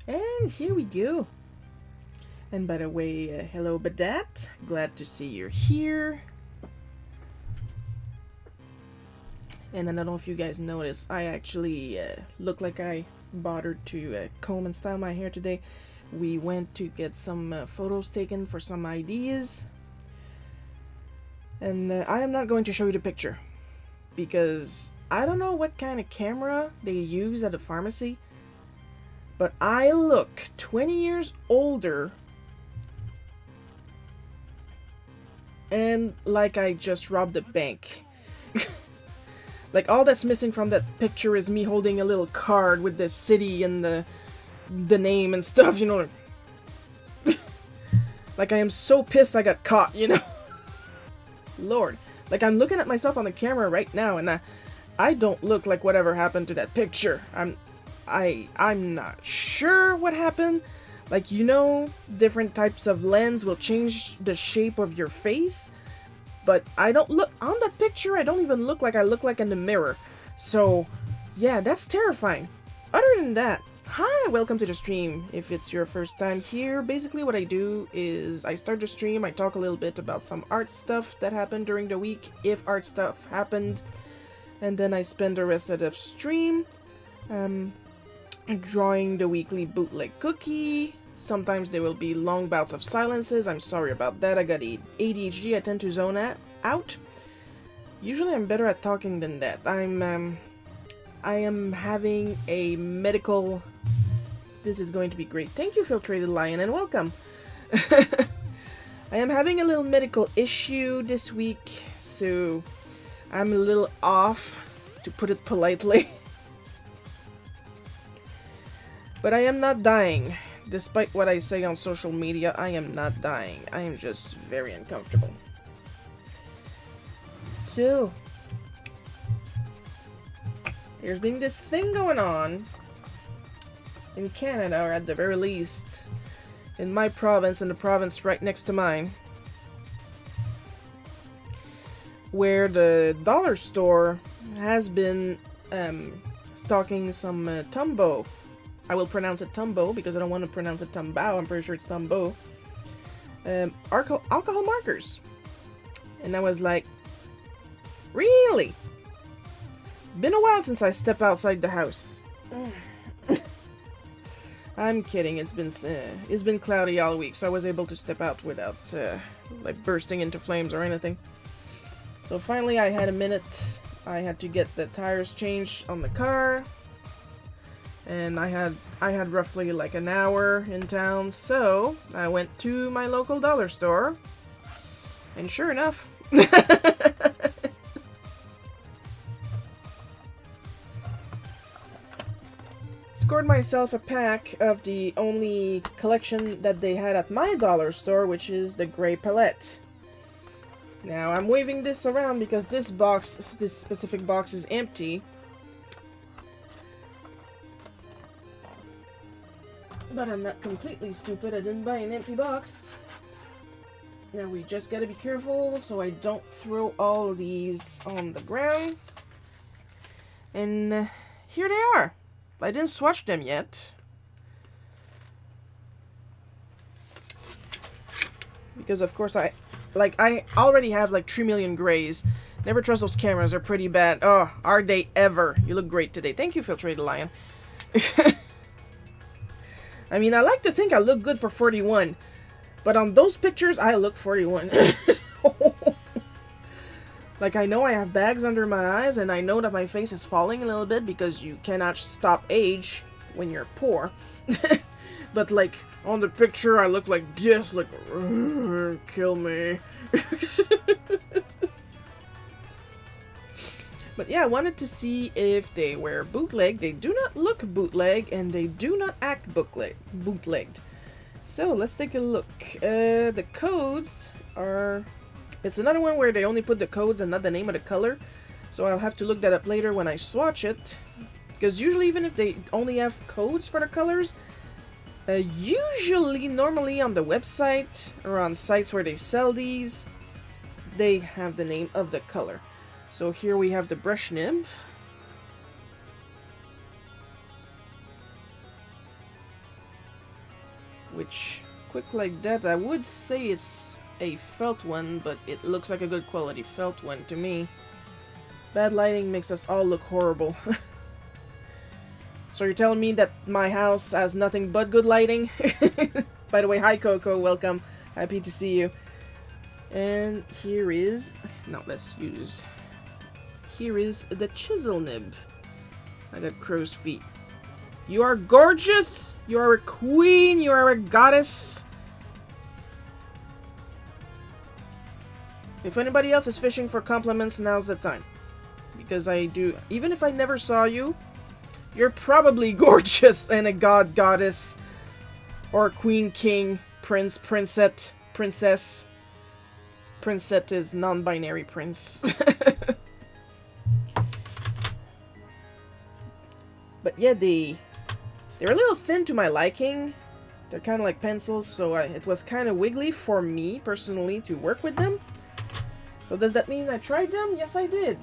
And here we go. And by the way, hello Badat. Glad to see you're here. And I don't know if you guys noticed, I actually look like I bothered to comb and style my hair today. We went to get some photos taken for some ideas. And I am not going to show you the picture because I don't know what kind of camera they use at the pharmacy, but I look 20 years older and like I just robbed a bank. Like all that's missing from that picture is me holding a little card with the city and the name and stuff, you know. Like I am so pissed I got caught, you know. Lord. Like I'm looking at myself on the camera right now and I don't look like whatever happened to that picture. I'm not sure what happened. Like, you know, different types of lens will change the shape of your face. But I don't look, on that picture, I don't even look like I look like in the mirror. So, yeah, that's terrifying. Other than that, hi, welcome to the stream. If it's your first time here, basically what I do is I start the stream, I talk a little bit about some art stuff that happened during the week, if art stuff happened. And then I spend the rest of the stream drawing the weekly bootleg cookie. Sometimes there will be long bouts of silences. I'm sorry about that. I got ADHD. I tend to zone out. Usually I'm better at talking than that. I am having a medical... This is going to be great. Thank you, Filtrated Lion, and welcome. I am having a little medical issue this week, so I'm a little off, to put it politely. But I am not dying. Despite what I say on social media, I am not dying. I am just very uncomfortable. So, there's been this thing going on in Canada, or at the very least, in my province, and the province right next to mine, where the dollar store has been stocking some Tumbo. I will pronounce it Tumbo because I don't want to pronounce it Tumbao. I'm pretty sure it's Tumbo. Alcohol markers. And I was like, really? Been a while since I stepped outside the house. I'm kidding. It's been cloudy all week, so I was able to step out without like bursting into flames or anything. So finally, I had a minute. I had to get the tires changed on the car. And I had roughly like an hour in town, so I went to my local dollar store, and sure enough, scored myself a pack of the only collection that they had at my dollar store, which is the gray palette. Now I'm waving this around because this specific box is empty. But I'm not completely stupid. I didn't buy an empty box. Now we just gotta be careful so I don't throw all these on the ground. And here they are. I didn't swatch them yet. Because of course I already have like 3 million grays. Never trust those cameras, they're pretty bad. Oh, our day ever. You look great today. Thank you, Filtrated Lion. I mean, I like to think I look good for 41, but on those pictures, I look 41. Like, I know I have bags under my eyes, and I know that my face is falling a little bit because you cannot stop age when you're poor. But, like, on the picture, I look like this, like, kill me. But yeah, I wanted to see if they were bootleg. They do not look bootleg, and they do not act bootlegged. So let's take a look. The codes are... It's another one where they only put the codes and not the name of the color. So I'll have to look that up later when I swatch it. Because usually, even if they only have codes for the colors, normally on the website or on sites where they sell these, they have the name of the color. So here we have the brush nib. which, quick like that, I would say it's a felt one, but it looks like a good quality felt one to me. Bad lighting makes us all look horrible. So you're telling me that my house has nothing but good lighting? By the way, hi Coco, welcome. Happy to see you. And here is... No, let's use... Here is the chisel nib. I got crow's feet. You are gorgeous! You are a queen! You are a goddess! If anybody else is fishing for compliments, now's the time. Because I do... Even if I never saw you, you're probably gorgeous and a god, goddess, or queen, king, prince, princess. Princess is non-binary prince. But yeah, they're a little thin to my liking. They're kind of like pencils, so it was kind of wiggly for me, personally, to work with them. So does that mean I tried them? Yes, I did.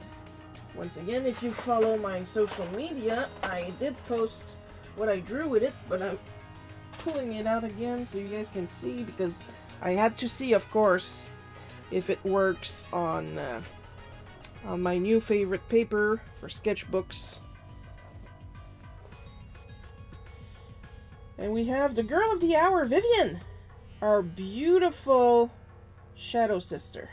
Once again, if you follow my social media, I did post what I drew with it, but I'm pulling it out again so you guys can see, because I had to see, of course, if it works on my new favorite paper for sketchbooks. And we have the girl of the hour, Vivian, our beautiful shadow sister.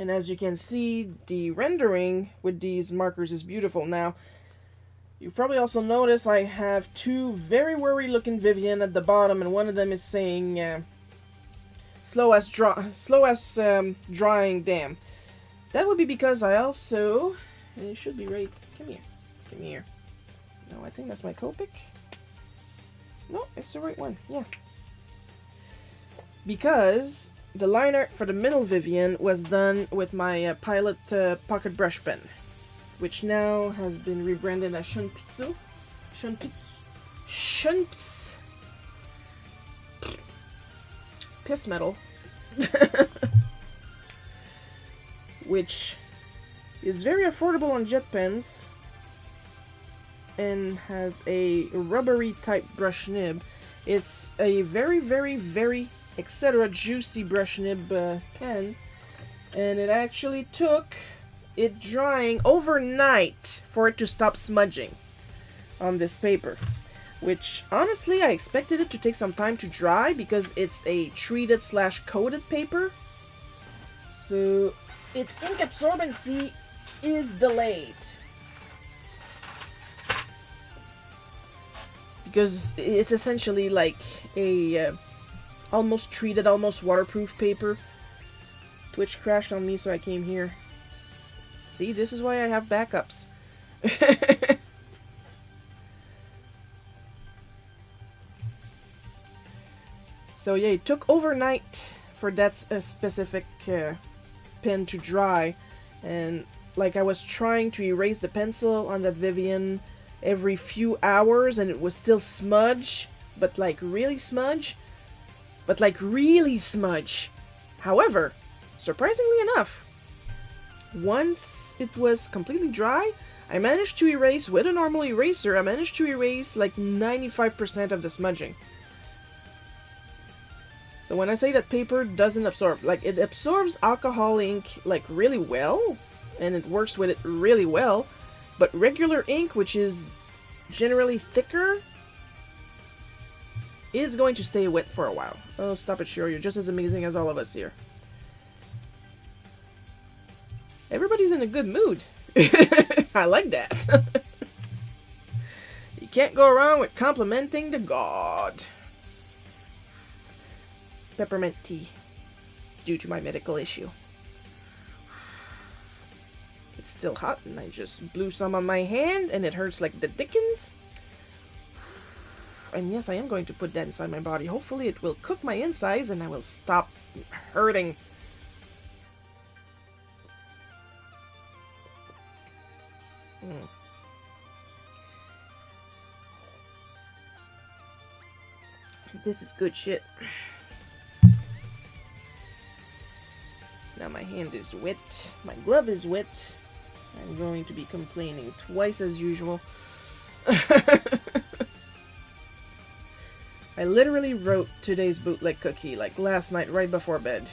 And as you can see, the rendering with these markers is beautiful. Now, you've probably also noticed I have two very worried looking Vivian at the bottom, and one of them is saying slow as drying dam. That would be because I also, and it should be right, come here. No, I think that's my Copic. No, it's the right one, yeah. Because the line art for the middle Vivian was done with my Pilot pocket brush pen, which now has been rebranded as Shunpitsu. Piss metal. Which is very affordable on jet pens and has a rubbery type brush nib. It's a very, very, very etc. juicy brush nib pen, and it actually took it drying overnight for it to stop smudging on this paper, which honestly I expected it to take some time to dry because it's a treated / coated paper, so its ink absorbency is delayed. Because it's essentially like a almost treated, almost waterproof paper. Twitch crashed on me, so I came here. See, this is why I have backups. So yeah, it took overnight for that specific pen to dry, and like I was trying to erase the pencil on that Vivian every few hours, and it was still smudge, but like really smudge. However, surprisingly enough, once it was completely dry, I managed to erase, with a normal eraser, I managed to erase like 95% of the smudging. So when I say that paper doesn't absorb, like it absorbs alcohol ink like really well, and it works with it really well, but regular ink, which is generally thicker, is going to stay wet for a while. Oh, stop it, Shiro. You're just as amazing as all of us here. Everybody's in a good mood. I like that. You can't go wrong with complimenting the god. Peppermint tea. Due to my medical issue. It's still hot, and I just blew some on my hand, and it hurts like the dickens. And yes, I am going to put that inside my body. Hopefully it will cook my insides and I will stop hurting. This is good shit. Now my hand is wet. My glove is wet. I'm going to be complaining twice as usual. I literally wrote today's bootleg cookie, like, last night, right before bed.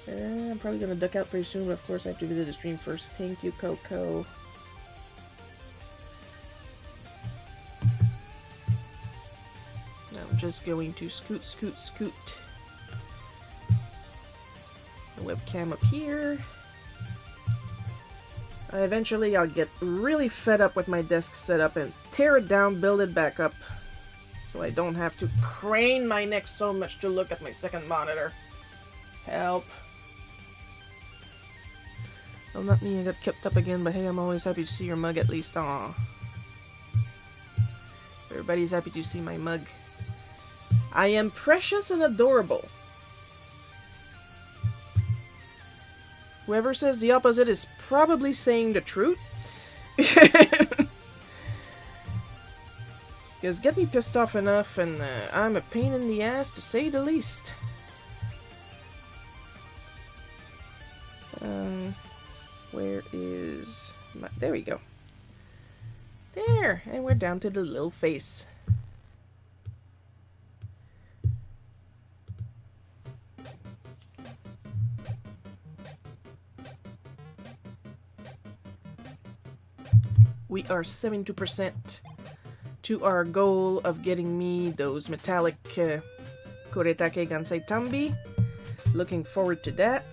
I'm probably gonna duck out pretty soon, but of course I have to visit the stream first. Thank you, Coco. Now I'm just going to scoot, scoot, scoot the webcam up here. Eventually I'll get really fed up with my desk setup and tear it down, build it back up, so I don't have to crane my neck so much to look at my second monitor. Help. Well, not me, I got kept up again, but hey, I'm always happy to see your mug at least. Aww. Everybody's happy to see my mug. I am precious and adorable. Whoever says the opposite is probably saying the truth. Because get me pissed off enough, and I'm a pain in the ass to say the least. Where is my... There we go. There! And we're down to the little face. We are 72% to our goal of getting me those metallic Koretake Gansai Tambi. Looking forward to that.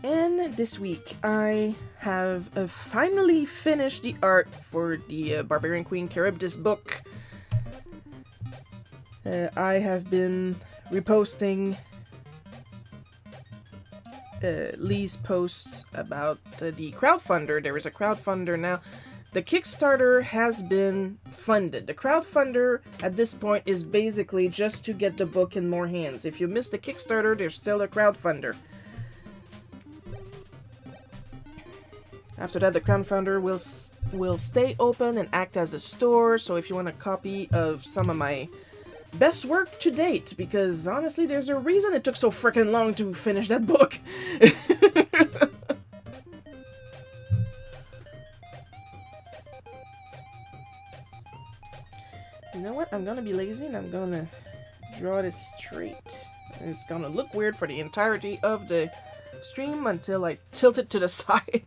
And this week I have finally finished the art for the Barbarian Queen Charybdis book. I have been reposting Lee's posts about the crowdfunder. There is a crowdfunder now. The Kickstarter has been funded. The crowdfunder at this point is basically just to get the book in more hands. If you miss the Kickstarter, there's still a crowdfunder. After that, the crowdfunder will stay open and act as a store. So if you want a copy of some of my best work to date, because honestly, there's a reason it took so freaking long to finish that book. You know what? I'm gonna be lazy and I'm gonna draw this straight. And it's gonna look weird for the entirety of the stream until I tilt it to the side.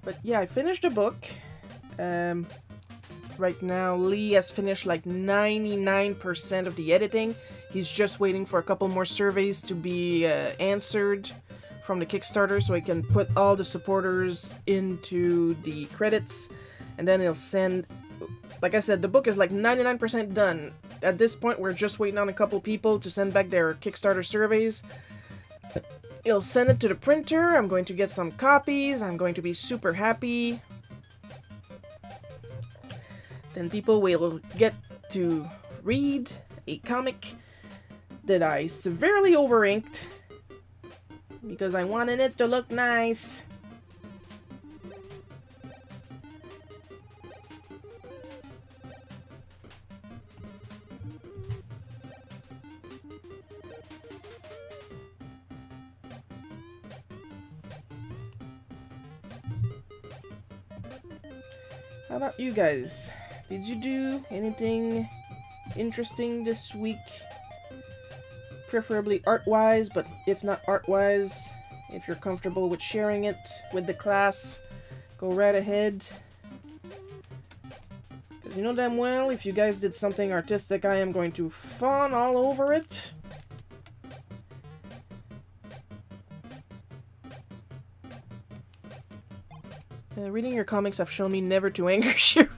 But yeah, I finished the book. Right now, Lee has finished like 99% of the editing. He's just waiting for a couple more surveys to be answered from the Kickstarter so he can put all the supporters into the credits. And then he'll send... Like I said, the book is like 99% done. At this point, we're just waiting on a couple people to send back their Kickstarter surveys. He'll send it to the printer. I'm going to get some copies. I'm going to be super happy. Then people will get to read a comic that I severely over-inked because I wanted it to look nice. How about you guys? Did you do anything interesting this week? Preferably art-wise, but if not art-wise, if you're comfortable with sharing it with the class, go right ahead. Because you know damn well, if you guys did something artistic, I am going to fawn all over it. Reading your comics have shown me never to anger Shiro.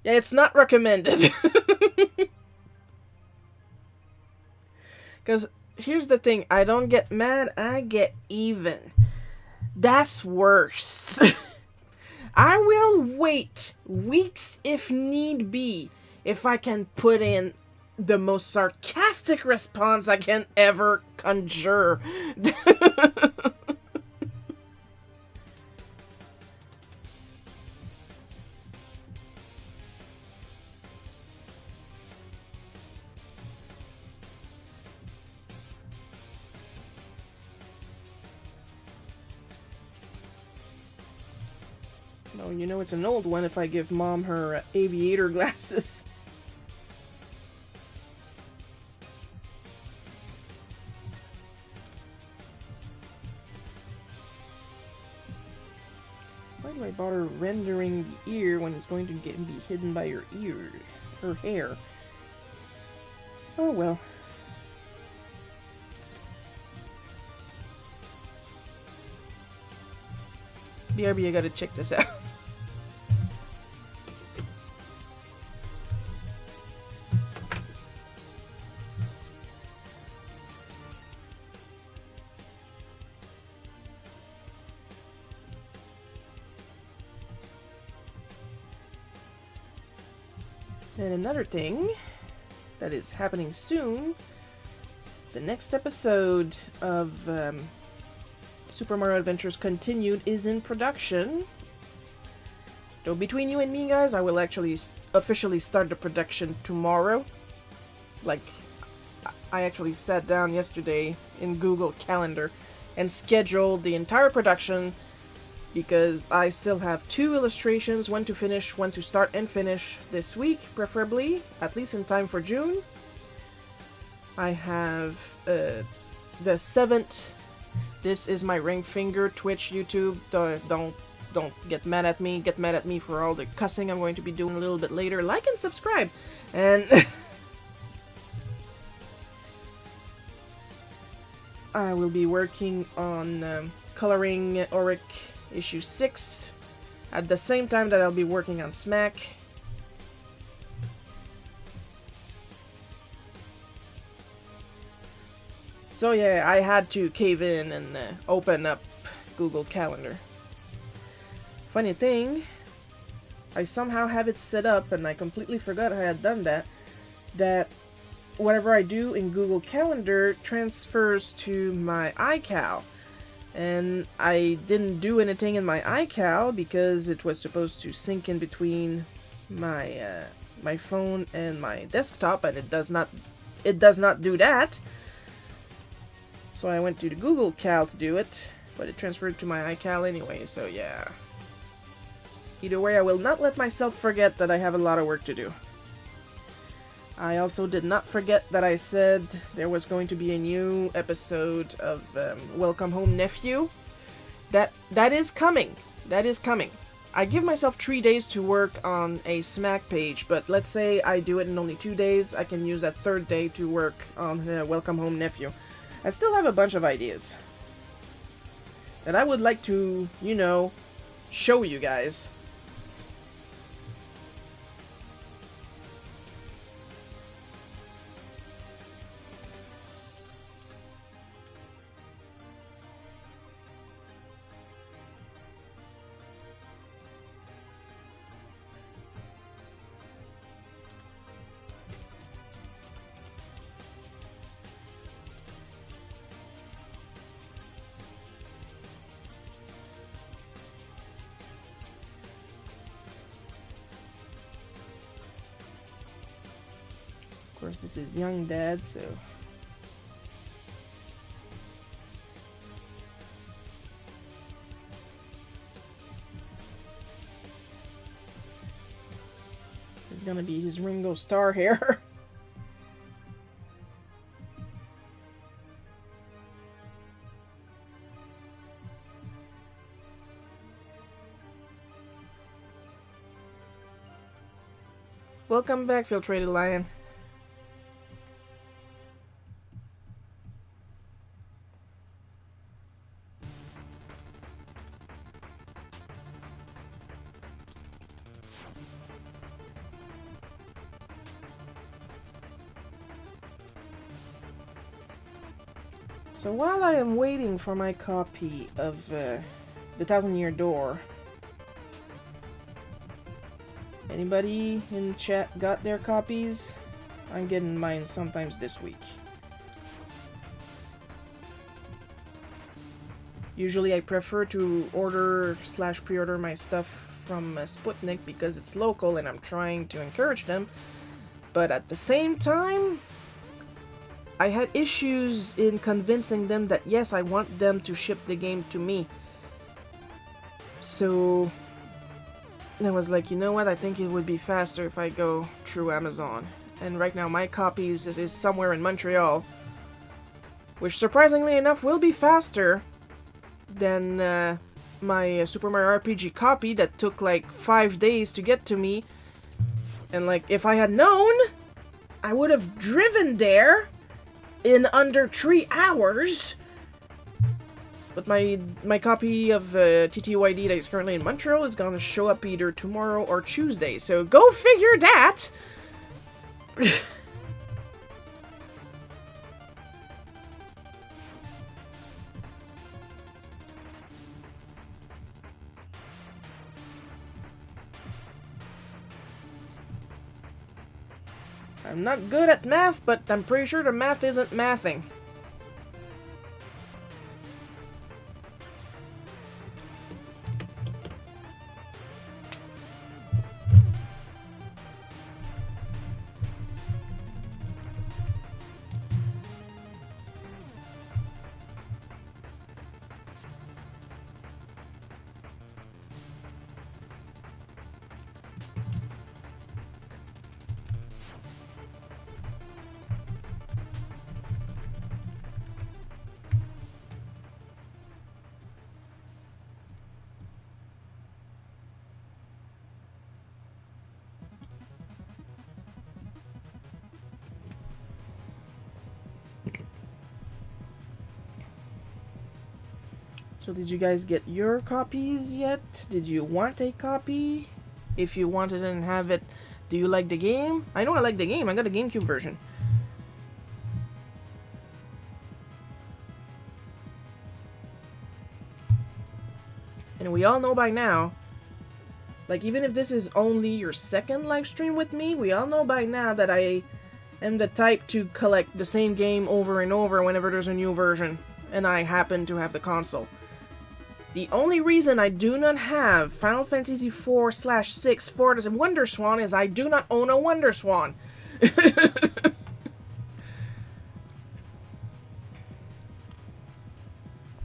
Yeah, it's not recommended. Because here's the thing, I don't get mad, I get even. That's worse. I will wait weeks if need be if I can put in the most sarcastic response I can ever conjure. Oh, you know it's an old one if I give Mom her aviator glasses. Why do I bother rendering the ear when it's going to be hidden by her ear, her hair? Oh well. BRB, I gotta check this out. And another thing that is happening soon, the next episode of Super Mario Adventures Continued is in production. So between you and me, guys, I will actually officially start the production tomorrow. Like, I actually sat down yesterday in Google Calendar and scheduled the entire production because I still have 2 illustrations, one to finish, one to start and finish this week, preferably, at least in time for June. I have the 7th. This is my ring finger. Twitch, YouTube, don't get mad at me. Get mad at me for all the cussing I'm going to be doing a little bit later. Like and subscribe. And I will be working on coloring Auric issue 6 at the same time that I'll be working on Smack. So yeah, I had to cave in and open up Google Calendar. Funny thing, I somehow have it set up, and I completely forgot I had done that, that whatever I do in Google Calendar transfers to my iCal. And I didn't do anything in my iCal because it was supposed to sync in between my my phone and my desktop, and it does not do that. So I went to the Google Cal to do it, but it transferred to my iCal anyway, so yeah. Either way, I will not let myself forget that I have a lot of work to do. I also did not forget that I said there was going to be a new episode of Welcome Home Nephew. That is coming. That is coming. I give myself 3 days to work on a Smack page, but let's say I do it in only 2 days. I can use that 3rd day to work on Welcome Home Nephew. I still have a bunch of ideas that I would like to, you know, show you guys. Of course, this is Young Dad, so... It's gonna be his Ringo Starr hair. Welcome back, Filtrated Lion. So while I am waiting for my copy of The Thousand Year Door, anybody in chat got their copies? I'm getting mine sometimes this week. Usually I prefer to order/pre-order my stuff from Sputnik because it's local and I'm trying to encourage them. But at the same time, I had issues in convincing them that yes, I want them to ship the game to me. So And I was like, you know what, I think it would be faster if I go through Amazon. And right now my copies is somewhere in Montreal, which surprisingly enough will be faster than my Super Mario RPG copy that took like 5 days to get to me. And like, if I had known, I would have driven there in under 3 hours. But my copy of TTYD that is currently in Montreal is gonna show up either tomorrow or Tuesday, so go figure that! I'm not good at math, but I'm pretty sure the math isn't mathing. So did you guys get your copies yet? Did you want a copy? If you wanted and have it, do you like the game? I know I like the game. I got a GameCube version. And we all know by now, like even if this is only your second live stream with me, we all know by now that I am the type to collect the same game over and over whenever there's a new version, and I happen to have the console. The only reason I do not have Final Fantasy IV/6 for the Wonder Swan is I do not own a Wonder Swan. But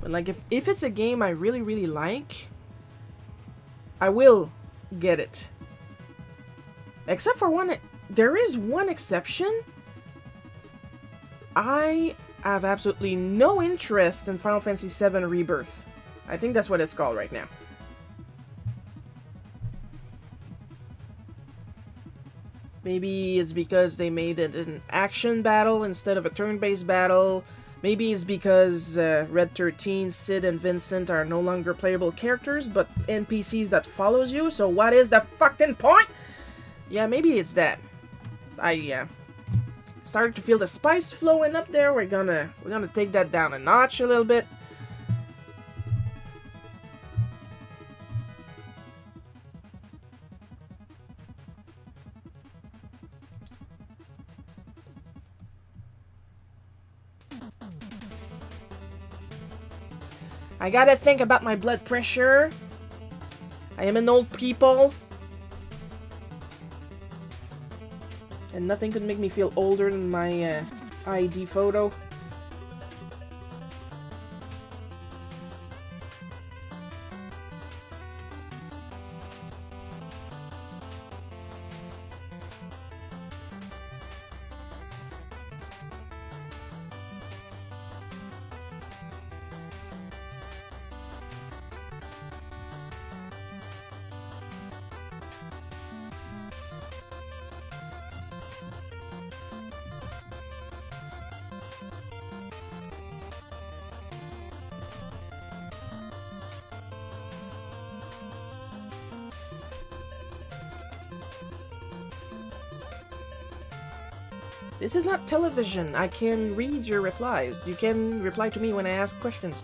like, if it's a game I really, really like, I will get it. Except for one, there is one exception. I have absolutely no interest in Final Fantasy VII Rebirth. I think that's what it's called right now. Maybe it's because they made it an action battle instead of a turn-based battle. Maybe it's because Red 13, Sid, and Vincent are no longer playable characters, but NPCs that follows you, so what is the fucking point? Yeah, maybe it's that. I started to feel the spice flowing up there. We're gonna take that down a notch a little bit. I gotta think about my blood pressure. I am an old people. And nothing could make me feel older than my ID photo. This is not television. I can read your replies. You can reply to me when I ask questions.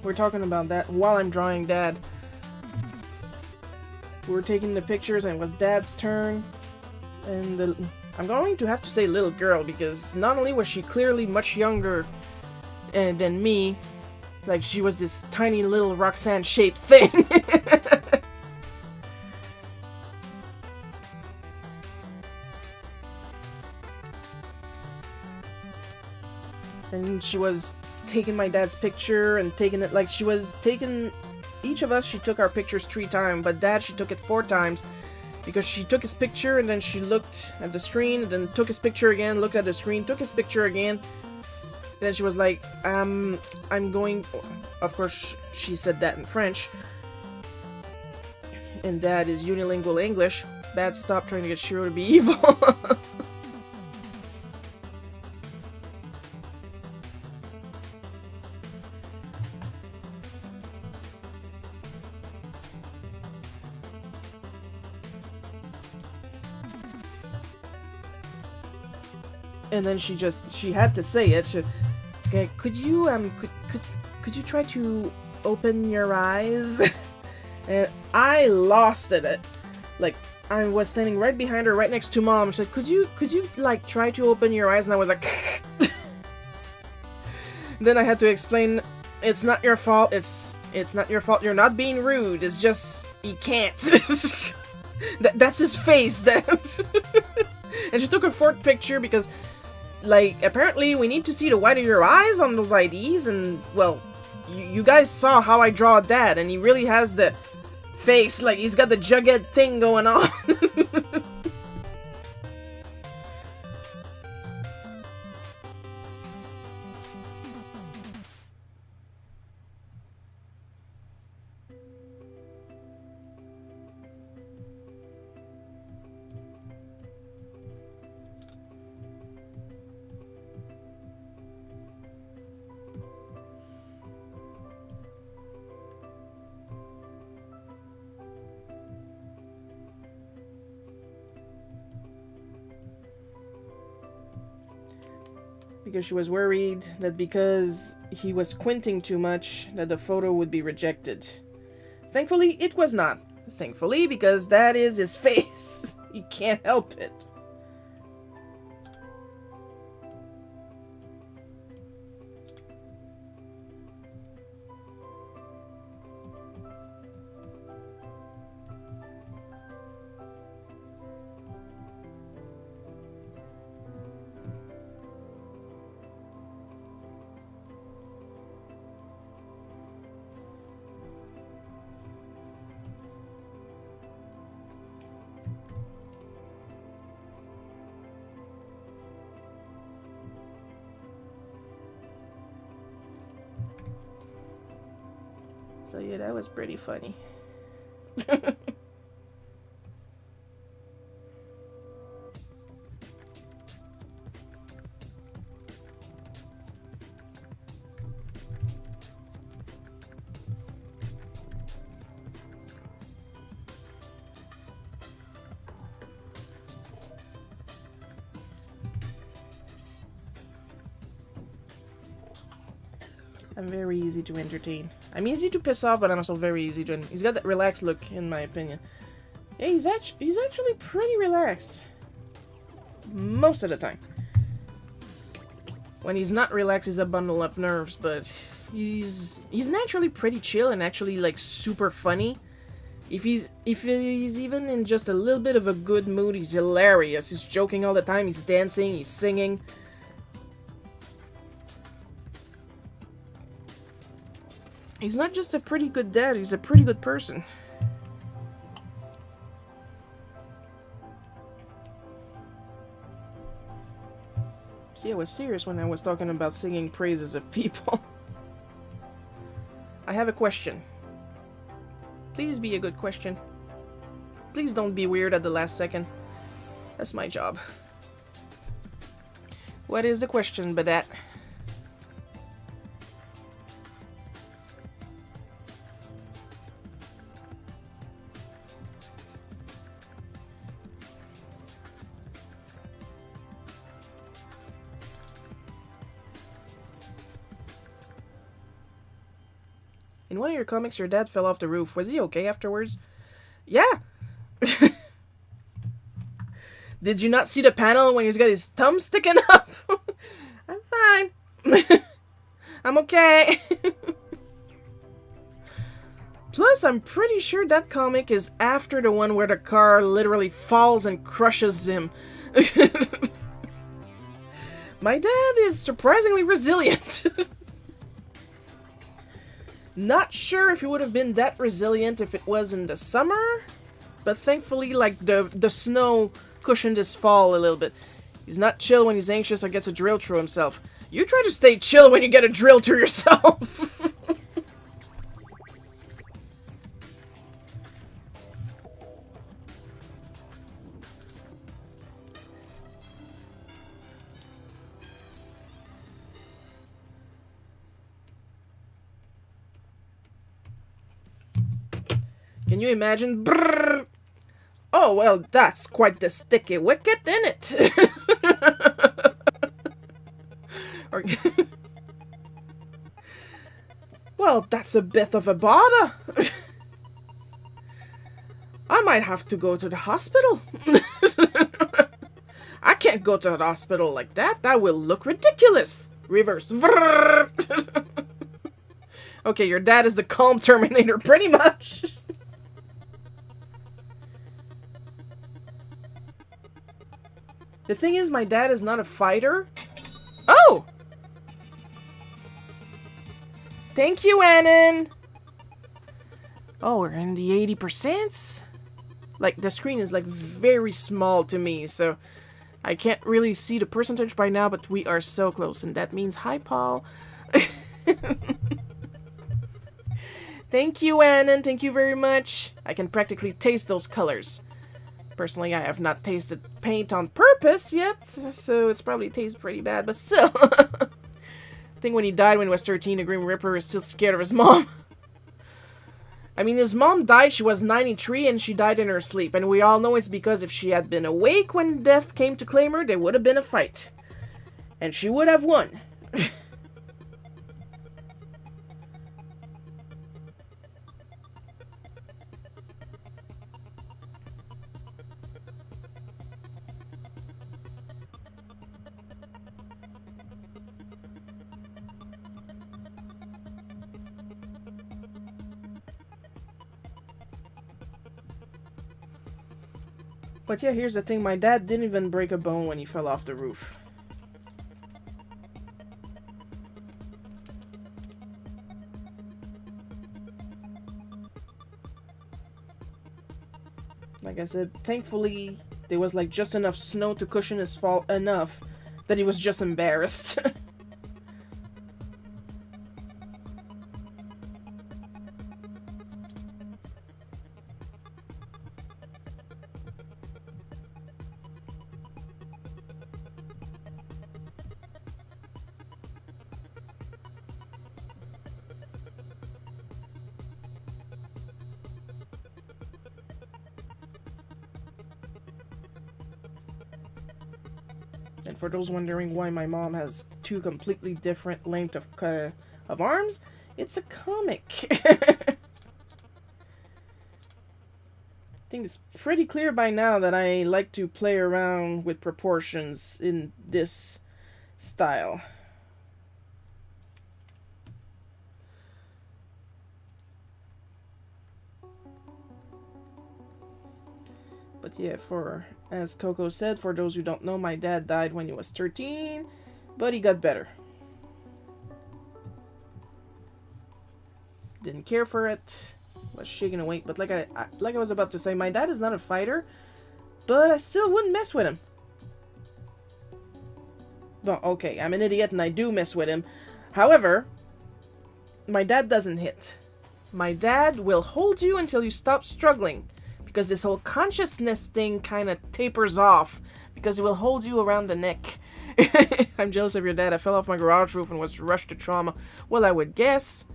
We're talking about that while I'm drawing Dad. We're taking the pictures and it was Dad's turn. And I'm going to have to say little girl because not only was she clearly much younger than me, like she was this tiny little Roxanne-shaped thing. And she was taking my dad's picture and taking it like she was taking each of us. She took our pictures 3 times, but Dad, she took it 4 times because she took his picture and then she looked at the screen and then took his picture again, looked at the screen, took his picture again. And then she was like, I'm going. Of course, she said that in French. And Dad is unilingual English. Dad, stop trying to get Shiro to be evil. And then she had to say it. Okay, could you try to open your eyes? And I lost it. Like, I was standing right behind her, right next to Mom. She said, could you like try to open your eyes? And I was like, then I had to explain, it's not your fault. It's not your fault. You're not being rude. It's just he can't. That's his face. And she took a 4th picture because, like, apparently we need to see the white of your eyes on those IDs, and, well, you guys saw how I draw Dad, and he really has the face, like, he's got the Jughead thing going on. Because she was worried that because he was squinting too much, that the photo would be rejected. Thankfully, it was not. Thankfully, because that is his face. He can't help it. So yeah, that was pretty funny. I'm very easy to entertain. I'm easy to piss off, but I'm also very easy to... He's got that relaxed look, in my opinion. Yeah, he's actually pretty relaxed. Most of the time. When he's not relaxed, he's a bundle of nerves, but he's naturally pretty chill and actually, like, super funny. If he's even in just a little bit of a good mood, he's hilarious. He's joking all the time, he's dancing, he's singing. He's not just a pretty good dad, he's a pretty good person. See, I was serious when I was talking about singing praises of people. I have a question. Please be a good question. Please don't be weird at the last second. That's my job. What is the question, Badat? In one of your comics, your dad fell off the roof. Was he okay afterwards? Yeah! Did you not see the panel when he's got his thumb sticking up? I'm fine. I'm okay. Plus, I'm pretty sure that comic is after the one where the car literally falls and crushes him. My dad is surprisingly resilient. Not sure if he would have been that resilient if it was in the summer, but thankfully, like, the snow cushioned his fall a little bit. He's not chill when he's anxious or gets a drill through himself. You try to stay chill when you get a drill through yourself. Can you imagine? Brrr. Oh, well, that's quite the sticky wicket, isn't it? Or, well, that's a bit of a bother. I might have to go to the hospital. I can't go to the hospital like that. That will look ridiculous. Reverse. Okay, your dad is the calm Terminator, pretty much. The thing is, my dad is not a fighter. Oh! Thank you, Annan! Oh, we're in the 80%? Like, the screen is, like, very small to me, so I can't really see the percentage by now, but we are so close, and that means hi, Paul. Thank you, Annan. Thank you very much. I can practically taste those colors. Personally, I have not tasted paint on purpose yet, so it's probably tastes pretty bad, but still. I think when he died when he was 13, the Grim Reaper is still scared of his mom. I mean, his mom died, she was 93, and she died in her sleep, and we all know it's because if she had been awake when death came to claim her, there would have been a fight. And she would have won. But yeah, here's the thing. My dad didn't even break a bone when he fell off the roof. Like I said, thankfully, there was like just enough snow to cushion his fall enough that he was just embarrassed. And for those wondering why my mom has two completely different lengths of arms, it's a comic. I think it's pretty clear by now that I like to play around with proportions in this style. But yeah, as Coco said, for those who don't know, my dad died when he was 13, but he got better. Didn't care for it, was shaking awake, but like I was about to say, my dad is not a fighter, but I still wouldn't mess with him. Well, okay, I'm an idiot and I do mess with him. However, my dad doesn't hit. My dad will hold you until you stop struggling. Because this whole consciousness thing kind of tapers off. Because it will hold you around the neck. I'm jealous of your dad. I fell off my garage roof and was rushed to trauma. Well, I would guess.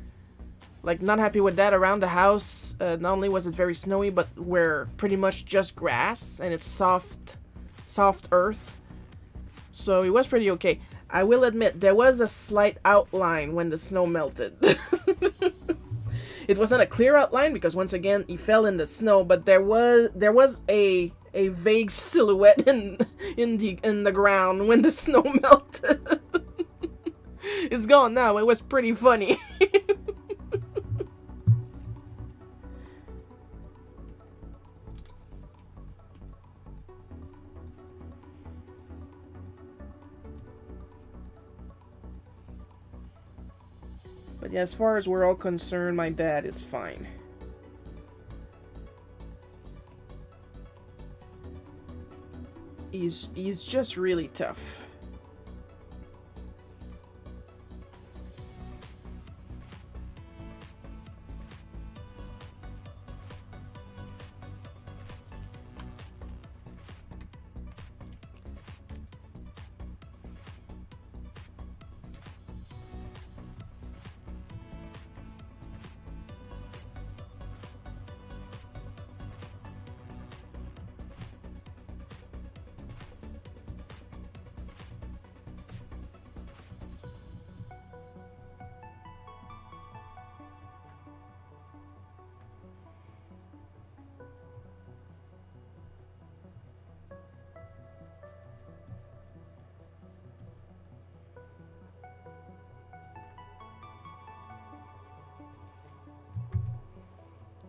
Like, not happy with that around the house. Not only was it very snowy, but we're pretty much just grass. And it's soft earth. So it was pretty okay. I will admit, there was a slight outline when the snow melted. It wasn't a clear outline because once again he fell in the snow, but there was a vague silhouette in the ground when the snow melted. It's gone now. It was pretty funny. But yeah, as far as we're all concerned, my dad is fine. He's just really tough.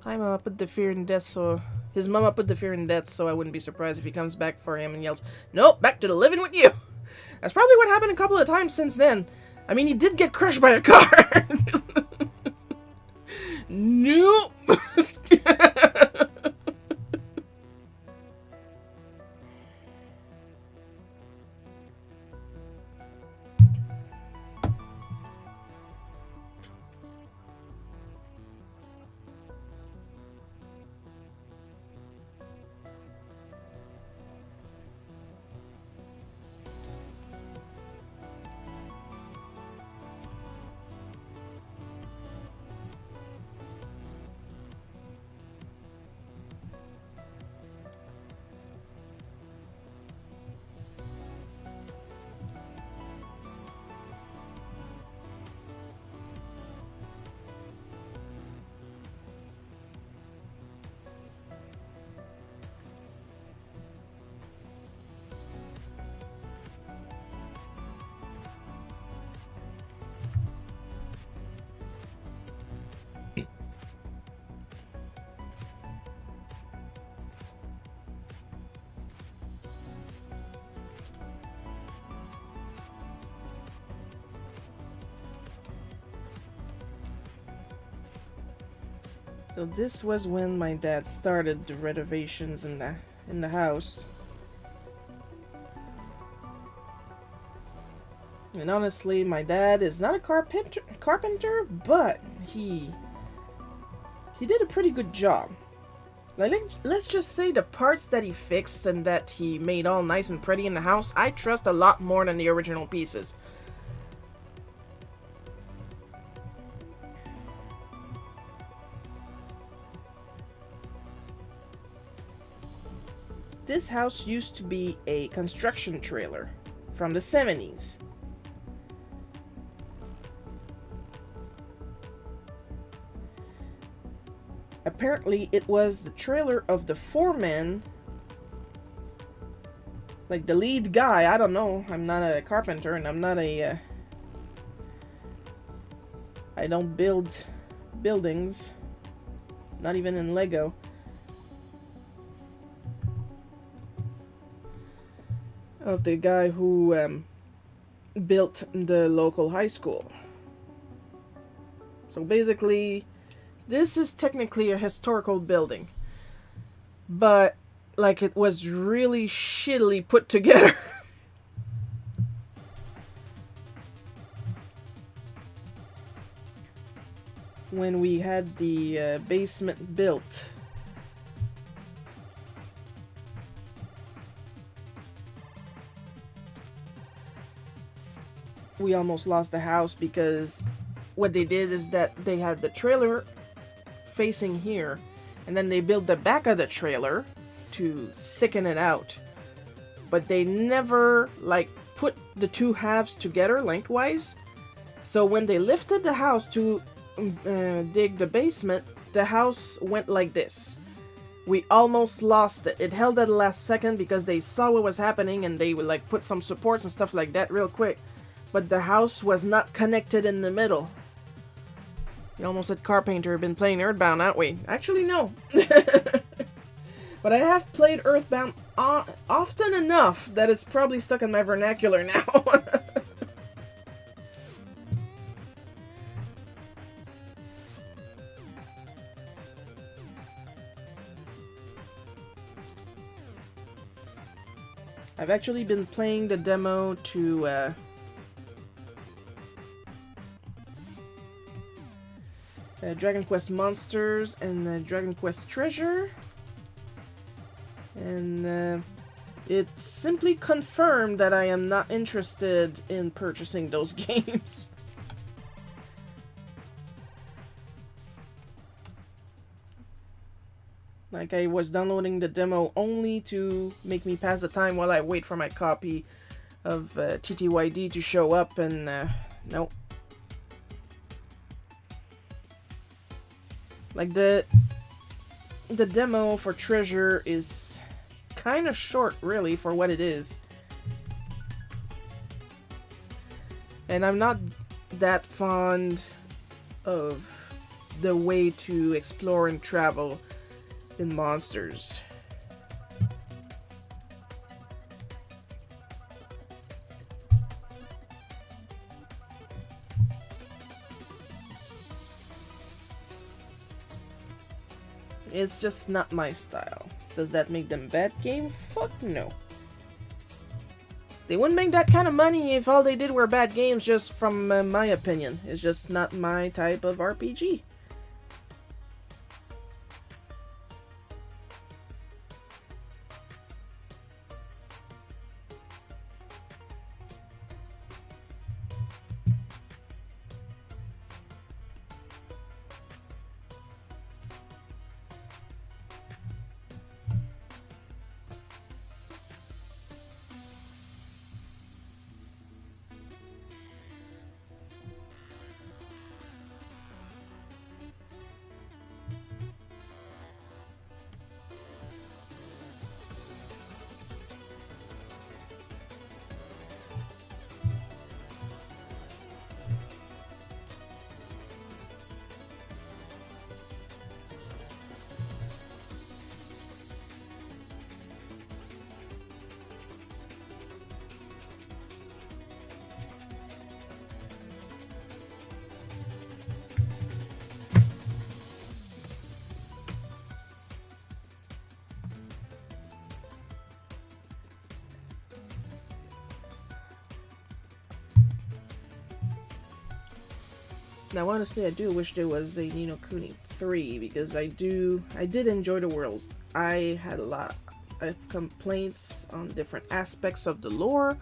Hi, Mama put the fear in death, so... His mama put the fear in death, so I wouldn't be surprised if he comes back for him and yells, "Nope, back to the living with you!" That's probably what happened a couple of times since then. I mean, he did get crushed by a car. Nope! So this was when my dad started the renovations in the house. And honestly, my dad is not a carpenter, but he did a pretty good job. Like, let's just say the parts that he fixed and that he made all nice and pretty in the house, I trust a lot more than the original pieces. This house used to be a construction trailer from the 70s. Apparently, it was the trailer of the foreman, like the lead guy. I don't know. I'm not a carpenter, and I'm not a... I don't build buildings, not even in Lego. Of the guy who built the local high school. So basically, this is technically a historical building, but like it was really shittily put together. When we had the basement built. We almost lost the house because what they did is that they had the trailer facing here, and then they built the back of the trailer to thicken it out. But they never, like, put the two halves together lengthwise. So when they lifted the house to dig the basement, the house went like this. We almost lost it. It held at the last second because they saw what was happening and they would, like, put some supports and stuff like that real quick. But the house was not connected in the middle. You almost said Carpenter. Been playing Earthbound, aren't we? Actually, no. But I have played Earthbound often enough that it's probably stuck in my vernacular now. I've actually been playing the demo to Dragon Quest Monsters and Dragon Quest Treasure. And it simply confirmed that I am not interested in purchasing those games. Like, I was downloading the demo only to make me pass the time while I wait for my copy of TTYD to show up, and nope. Like, the demo for Treasure is kind of short, really, for what it is. And I'm not that fond of the way to explore and travel in Monsters. It's just not my style. Does that make them bad game? Fuck no. They wouldn't make that kind of money if all they did were bad games, just from my opinion. It's just not my type of RPG. Now, honestly, I do wish there was a Ni no Kuni 3, because I did enjoy the worlds. I had a lot of complaints on different aspects of the lore,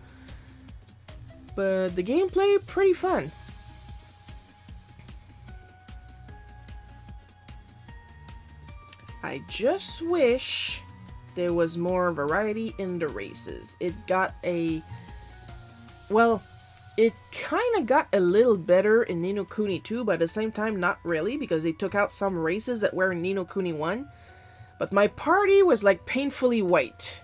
but the gameplay, pretty fun. I just wish there was more variety in the races. It got a... well... it kind of got a little better in Ni no Kuni 2, but at the same time, not really, because they took out some races that were in Ni no Kuni 1. But my party was, like, painfully white.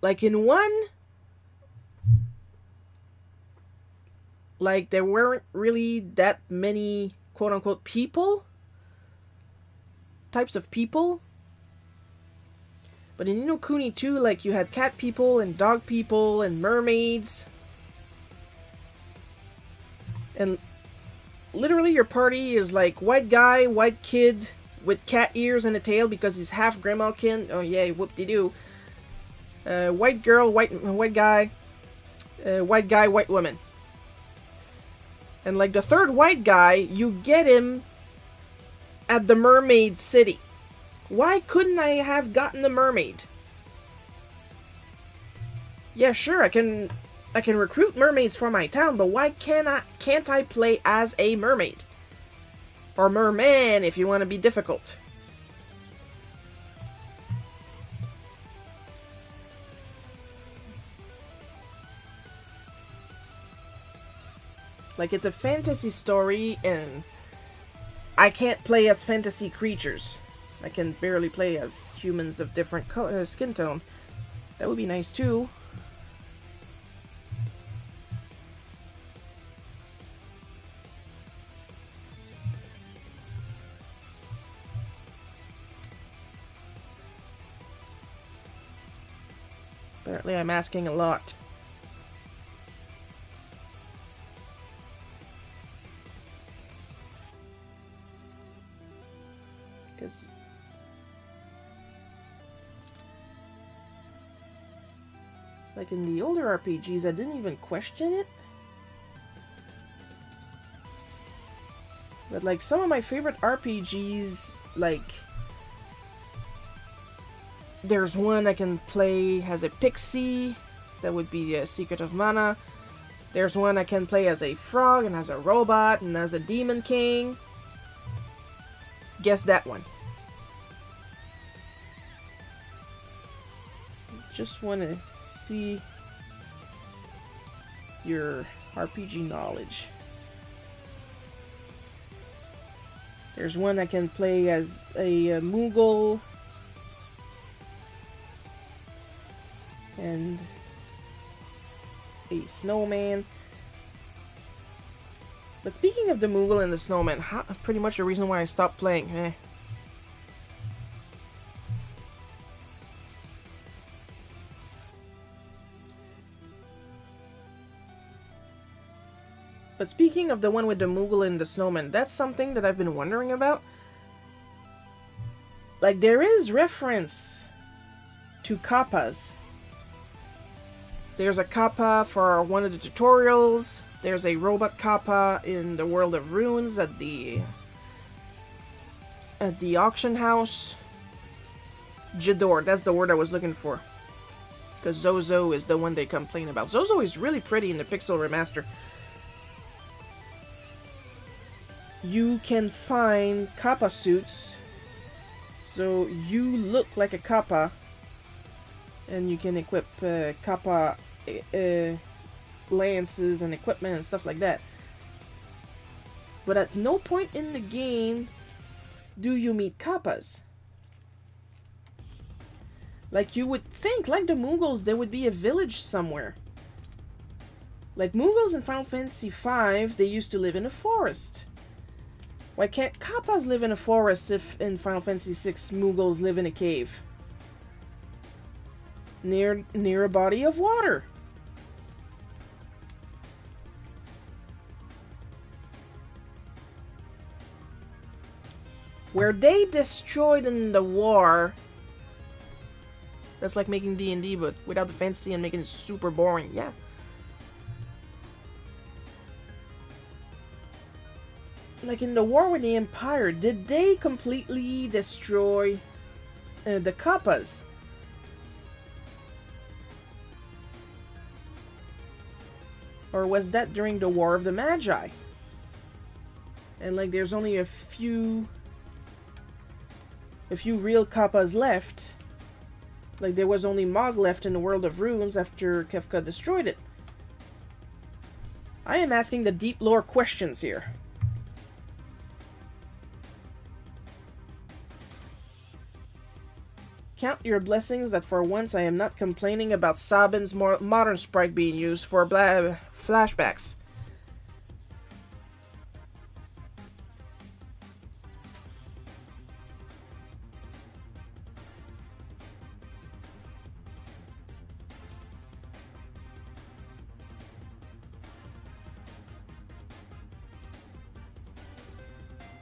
Like, in 1, like, there weren't really that many, quote-unquote, people. Types of people. But in Ni no Kuni 2, like, you had cat people and dog people and mermaids. And literally your party is like white guy, white kid with cat ears and a tail because he's half Grimalkin. Oh yay, whoop-de-doo. White girl, white guy, white woman. And like the third white guy, you get him at the mermaid city. Why couldn't I have gotten the mermaid? Yeah, sure, I can recruit mermaids for my town, but why can't I play as a mermaid? Or merman, if you want to be difficult. Like, it's a fantasy story, and I can't play as fantasy creatures. I can barely play as humans of different skin tone. That would be nice too. Apparently I'm asking a lot. Because Like in the older RPGs, I didn't even question it. But like some of my favorite RPGs, like there's one I can play as a pixie, that would be Secret of Mana. There's one I can play as a frog and as a robot and as a demon king. Guess that one. Just want to see your RPG knowledge. There's one I can play as a Moogle and a snowman. But speaking of the Moogle and the snowman, pretty much the reason why I stopped playing. But speaking of the one with the Moogle and the snowman, that's something that I've been wondering about. Like, there is reference to kappas. There's a kappa for one of the tutorials. There's a robot kappa in the World of Runes at the auction house. Jador, that's the word I was looking for. Because Zozo is the one they complain about. Zozo is really pretty in the Pixel Remaster. You can find kappa suits, so you look like a kappa, and you can equip kappa lances and equipment and stuff like that. But at no point in the game do you meet kappas. Like, you would think, like the Moogles, there would be a village somewhere. Like Moogles in Final Fantasy V, they used to live in a forest. Why can't kappas live in a forest if in Final Fantasy VI Moogles live in a cave? Near a body of water. Where they destroyed in the war. That's like making D&D, but without the fantasy and making it super boring. Yeah. Like in the war with the Empire, did they completely destroy the kappas? Or was that during the War of the Magi? And like there's only a few real kappas left. Like there was only Mog left in the World of Runes after Kefka destroyed it. I am asking the deep lore questions here. Count your blessings that for once I am not complaining about Sabin's modern sprite being used for flashbacks.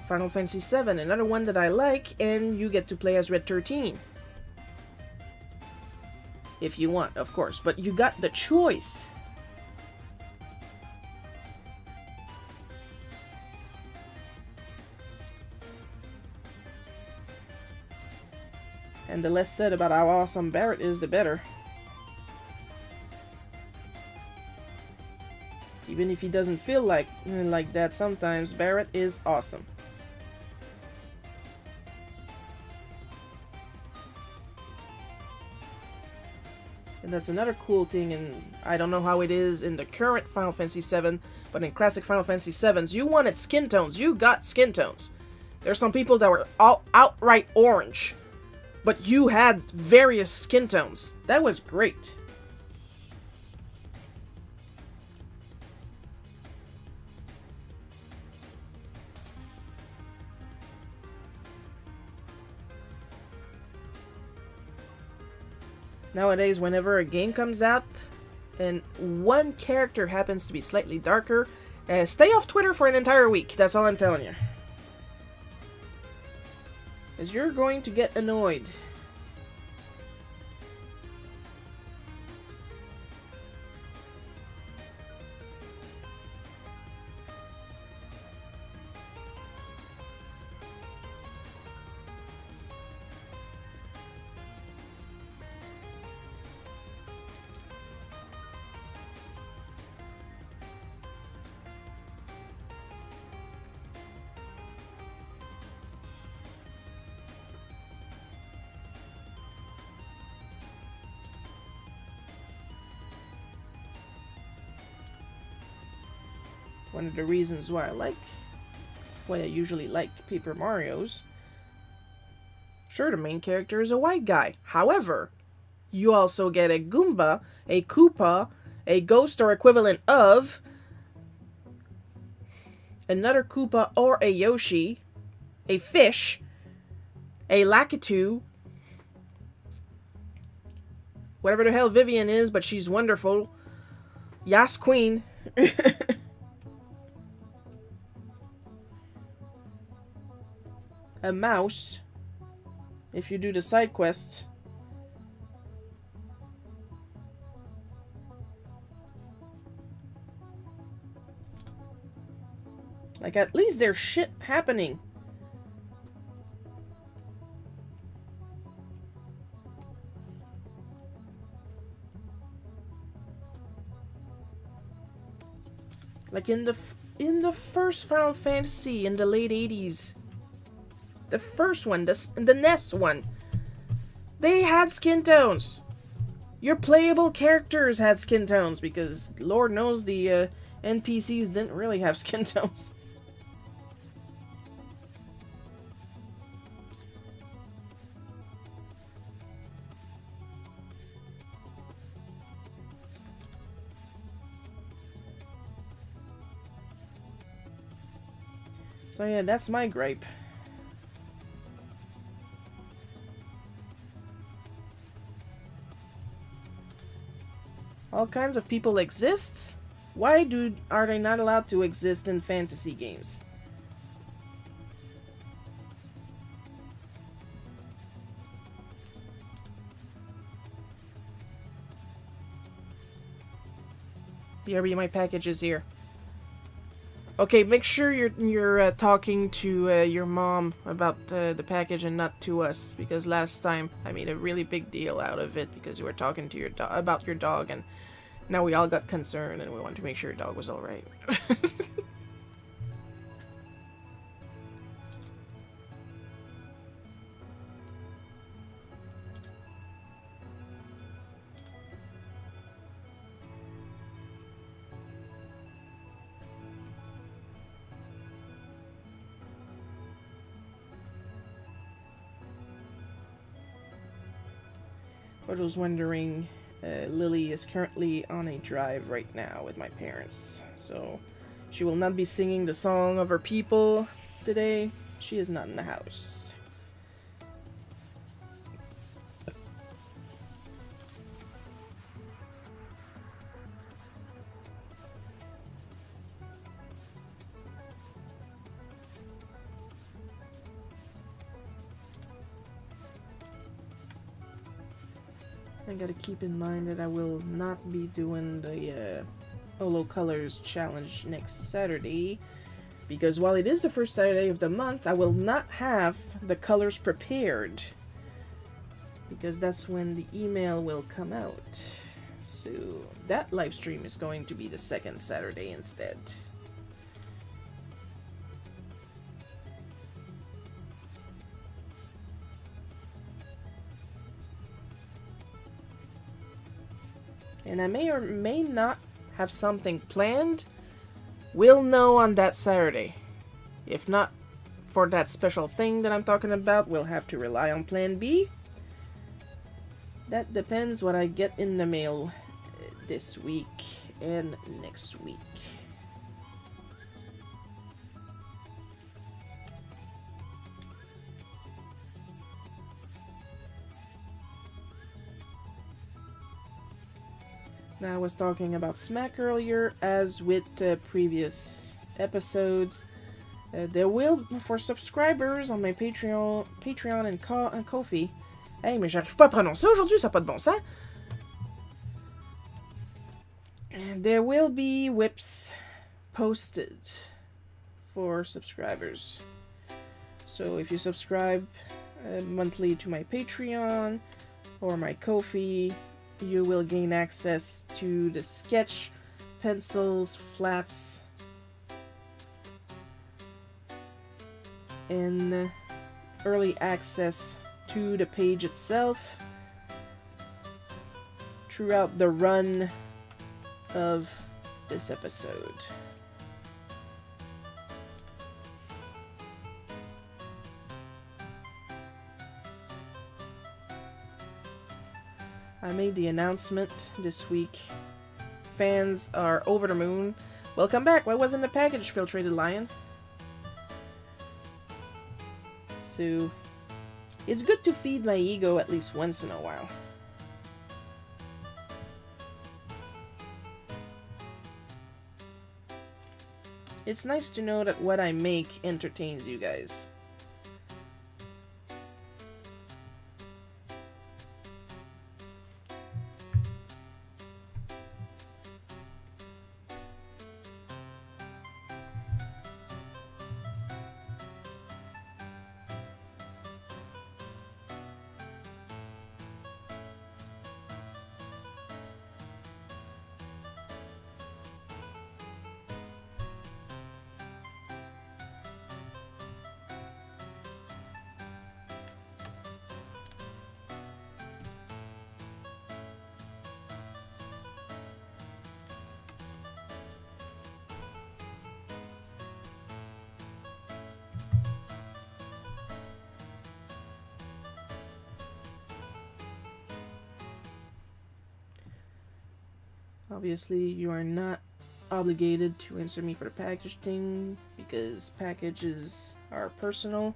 Final Fantasy VII, another one that I like, and you get to play as Red 13. If you want, of course, but you got the choice. And the less said about how awesome Barret is, the better. Even if he doesn't feel like that sometimes, Barret is awesome. And that's another cool thing, and I don't know how it is in the current Final Fantasy VII, but in classic Final Fantasy VIIs, you wanted skin tones. You got skin tones. There's some people that were outright orange, but you had various skin tones. That was great. Nowadays, whenever a game comes out and one character happens to be slightly darker, stay off Twitter for an entire week. That's all I'm telling you. Because you're going to get annoyed. one of the reasons why I usually like Paper Mario's. Sure, the main character is a white guy. However, you also get a Goomba, a Koopa, a ghost or equivalent of, another Koopa or a Yoshi, a fish, a Lakitu, whatever the hell Vivian is, but she's wonderful. Yas Queen. A mouse, if you do the side quest. Like, at least there's shit happening. Like in the first Final Fantasy in the late 80s. The first one, the NES one. They had skin tones. Your playable characters had skin tones because Lord knows the NPCs didn't really have skin tones. So yeah, that's my gripe. All kinds of people exist? Why are they not allowed to exist in fantasy games? BRB, my package is here. Okay, make sure you're talking to your mom about the package and not to us, because last time I made a really big deal out of it because you were talking to about your dog, and now we all got concerned and we wanted to make sure your dog was all right. For those wondering, Lily is currently on a drive right now with my parents, so she will not be singing the song of her people today. She is not in the house. I gotta keep in mind that I will not be doing the Holo Colors Challenge next Saturday, because while it is the first Saturday of the month, I will not have the colors prepared, because that's when the email will come out. So that live stream is going to be the second Saturday instead. And I may or may not have something planned. We'll know on that Saturday. If not for that special thing that I'm talking about, we'll have to rely on Plan B. That depends what I get in the mail this week and next week. Now, I was talking about Smack earlier, as with previous episodes. There will, for subscribers on my Patreon and Ko-fi. Hey, mais j'arrive pas à prononcer aujourd'hui, ça n'a pas de bon sens. And there will be whips posted for subscribers. So if you subscribe monthly to my Patreon or my Ko-fi, you will gain access to the sketch, pencils, flats, and early access to the page itself throughout the run of this episode. I made the announcement this week. Fans are over the moon. Welcome back. Why wasn't the package filtrated, Lion? So, it's good to feed my ego at least once in a while. It's nice to know that what I make entertains you guys. Obviously, you are not obligated to answer me for the package thing because packages are personal.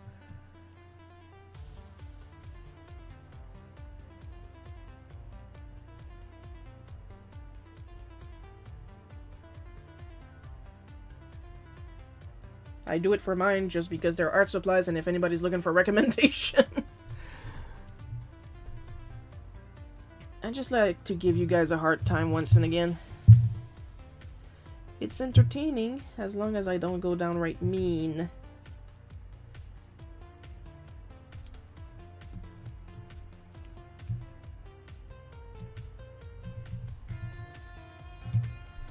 I do it for mine just because they're art supplies and if anybody's looking for recommendation. I just like to give you guys a hard time once and again. It's entertaining as long as I don't go downright mean.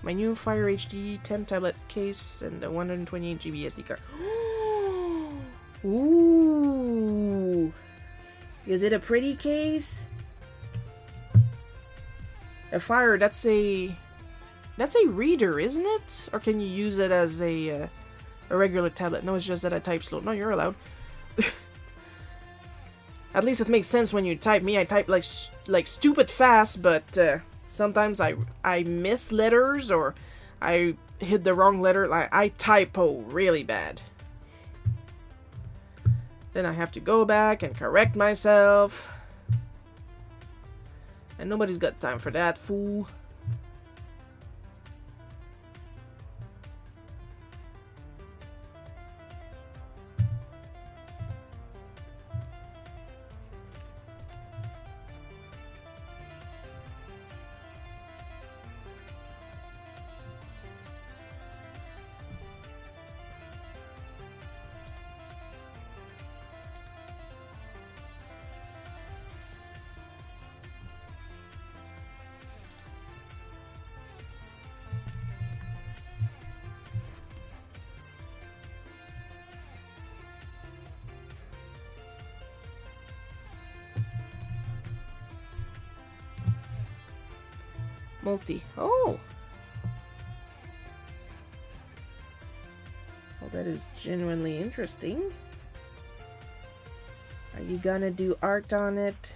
My new Fire HD 10 tablet case and the 128 GB SD card. Ooh! Is it a pretty case? A Fire, that's a reader, isn't it? Or can you use it as a regular tablet? No, it's just that I type slow. No, you're allowed. At least it makes sense when you type. Me, I type like stupid fast, but sometimes I miss letters or I hit the wrong letter. Like I typo really bad. Then I have to go back and correct myself. And nobody's got time for that, fool. Multi. Oh! Well, that is genuinely interesting. Are you gonna do art on it?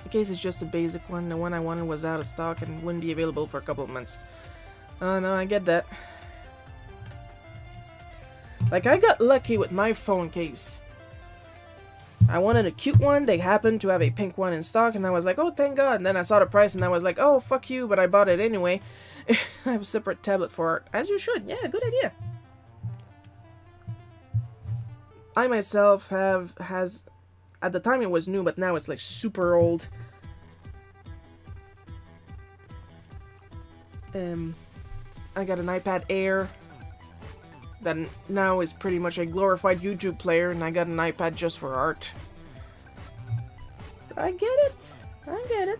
The case is just a basic one. The one I wanted was out of stock and wouldn't be available for a couple of months. Oh no, I get that. Like, I got lucky with my phone case. I wanted a cute one. They happened to have a pink one in stock, and I was like, oh, thank God. And then I saw the price, and I was like, oh, fuck you, but I bought it anyway. I have a separate tablet for it. As you should. Yeah, good idea. I myself has at the time it was new, but now it's like super old. I got an iPad Air that now is pretty much a glorified YouTube player, and I got an iPad just for art. But I get it. I get it.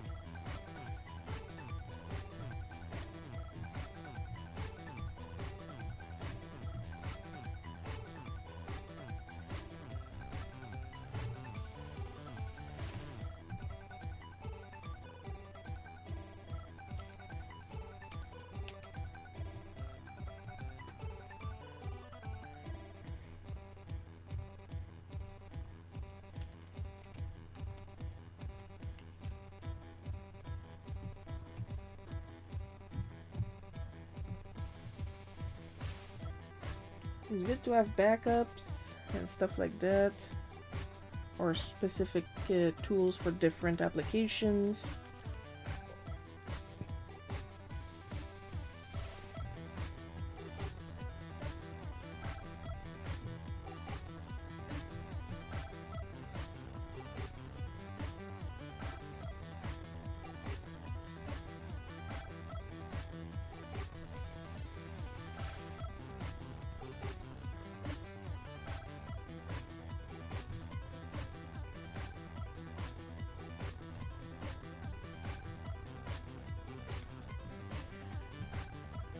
It's good to have backups and stuff like that, or specific tools for different applications.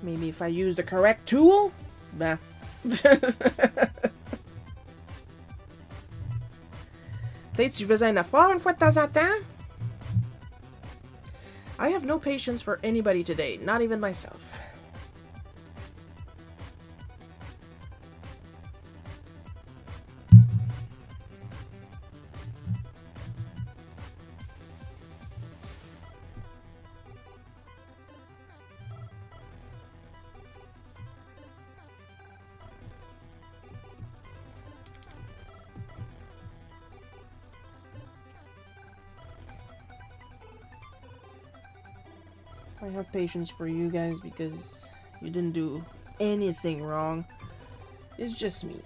Maybe if I use the correct tool? Bah. Peut-être si je faisais un effort une fois de temps en temps? I have no patience for anybody today, not even myself. I have patience for you guys because you didn't do anything wrong. It's just me.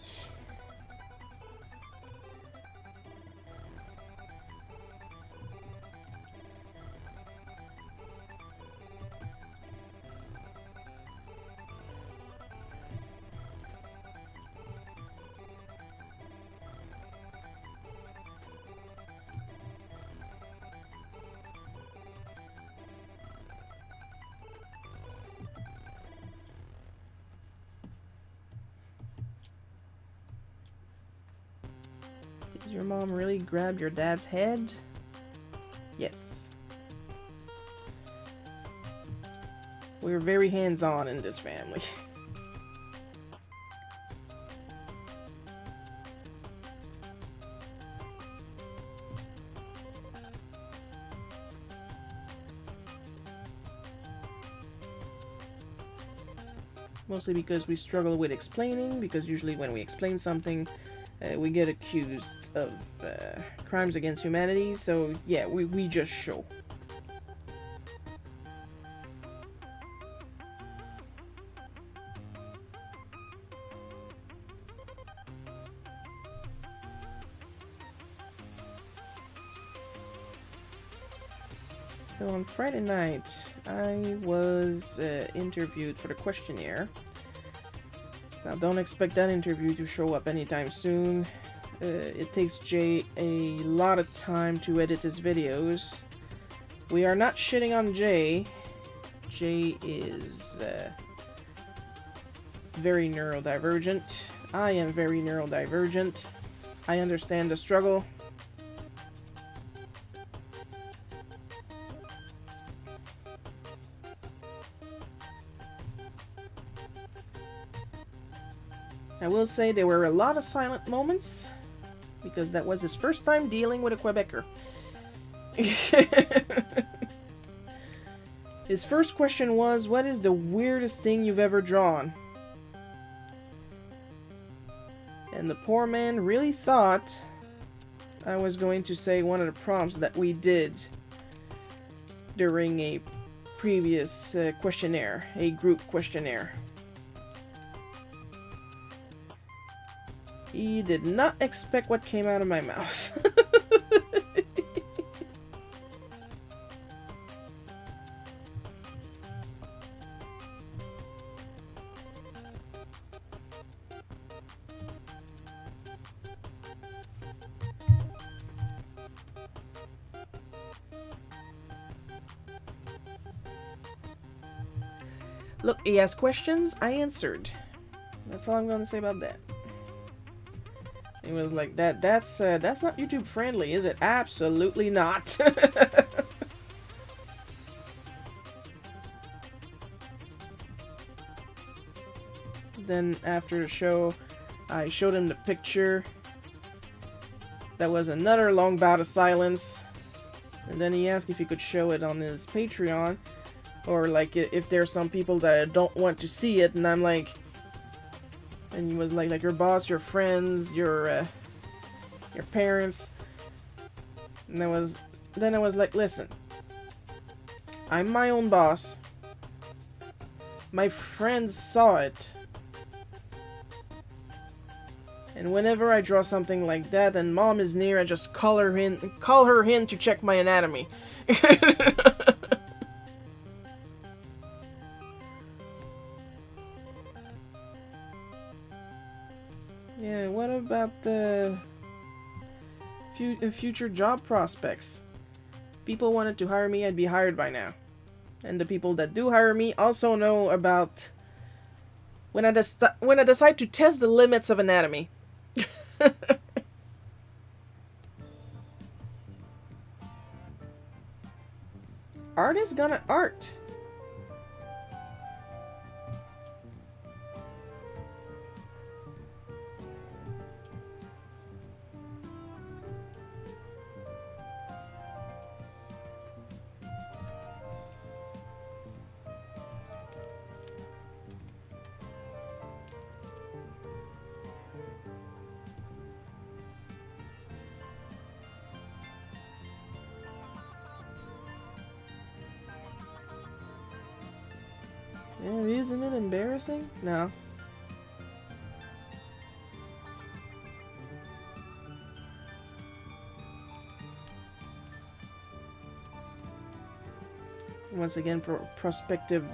Did your mom really grab your dad's head? Yes. We're very hands-on in this family. Mostly because we struggle with explaining, because usually when we explain something, we get accused of crimes against humanity, so yeah, we just show. So on Friday night, I was interviewed for the questionnaire. Now don't expect that interview to show up anytime soon. It takes Jay a lot of time to edit his videos. We are not shitting on Jay. Jay is very neurodivergent. I am very neurodivergent. I understand the struggle. I will say there were a lot of silent moments, because that was his first time dealing with a Quebecer. His first question was, what is the weirdest thing you've ever drawn? And the poor man really thought I was going to say one of the prompts that we did during a previous questionnaire, a group questionnaire. He did not expect what came out of my mouth. Look, he asked questions, I answered. That's all I'm gonna say about that. He was like, that's not YouTube friendly, is it? Absolutely not. Then after the show, I showed him the picture. That was another long bout of silence. And then he asked if he could show it on his Patreon. Or like if there's some people that don't want to see it, and I'm like, and he was like your boss, your friends, your parents. And then I was like, listen, I'm my own boss. My friends saw it. And whenever I draw something like that and mom is near, I just call her in to check my anatomy. Yeah, what about the future job prospects? People wanted to hire me, I'd be hired by now. And the people that do hire me also know about when I decide to test the limits of anatomy. Art is gonna art. Yeah, isn't it embarrassing? No. Once again, prospective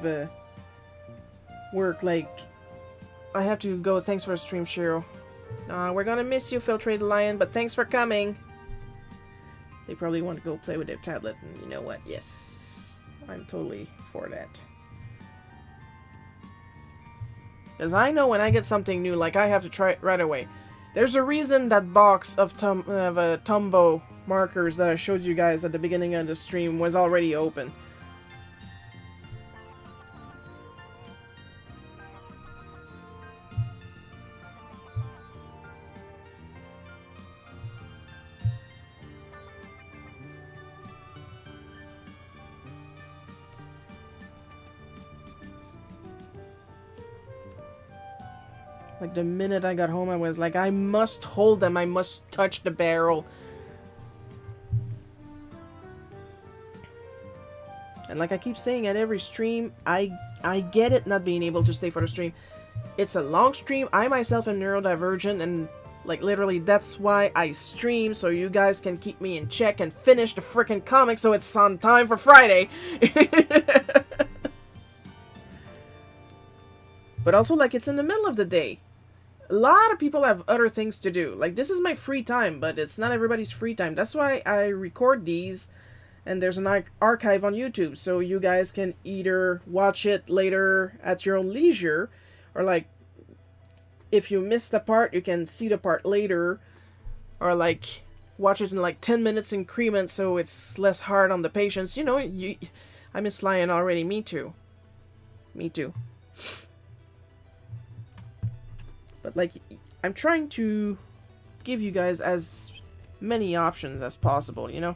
work, like, I have to go. Thanks for the stream, Shiro. We're gonna miss you, Filtrated Lion, but thanks for coming. They probably want to go play with their tablet, and you know what? Yes, I'm totally for that. Because I know when I get something new, like, I have to try it right away. There's a reason that box of Tumbo markers that I showed you guys at the beginning of the stream was already open. Like, the minute I got home, I was like, I must hold them. I must touch the barrel. And like I keep saying at every stream, I get it not being able to stay for the stream. It's a long stream. I myself am neurodivergent, and like literally that's why I stream, so you guys can keep me in check and finish the frickin' comic so it's on time for Friday. But also, like, it's in the middle of the day. A lot of people have other things to do. Like, this is my free time, but it's not everybody's free time. That's why I record these, and there's an archive on YouTube, so you guys can either watch it later at your own leisure, or, like, if you missed a part, you can see the part later, or, like, watch it in, like, 10 minutes increments so it's less hard on the patients. You know, I miss Lion already. Me too. Me too. But, like, I'm trying to give you guys as many options as possible, you know?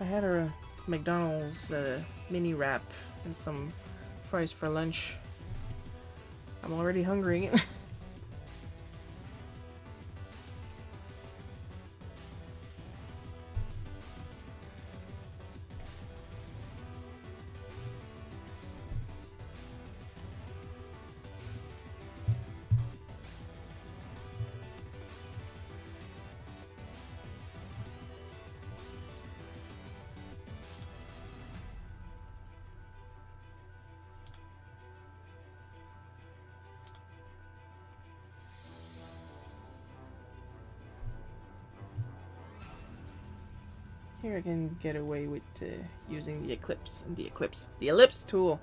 I had a McDonald's mini wrap and some fries for lunch. I'm already hungry. Here I can get away with using the ellipse tool.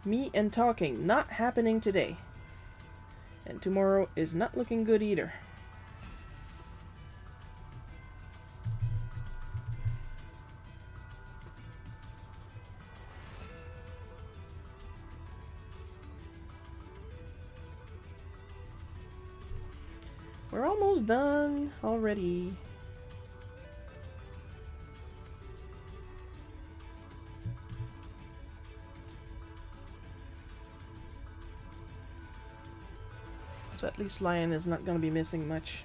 Me and talking, not happening today. And tomorrow is not looking good either. We're almost done already. So at least Lion is not going to be missing much.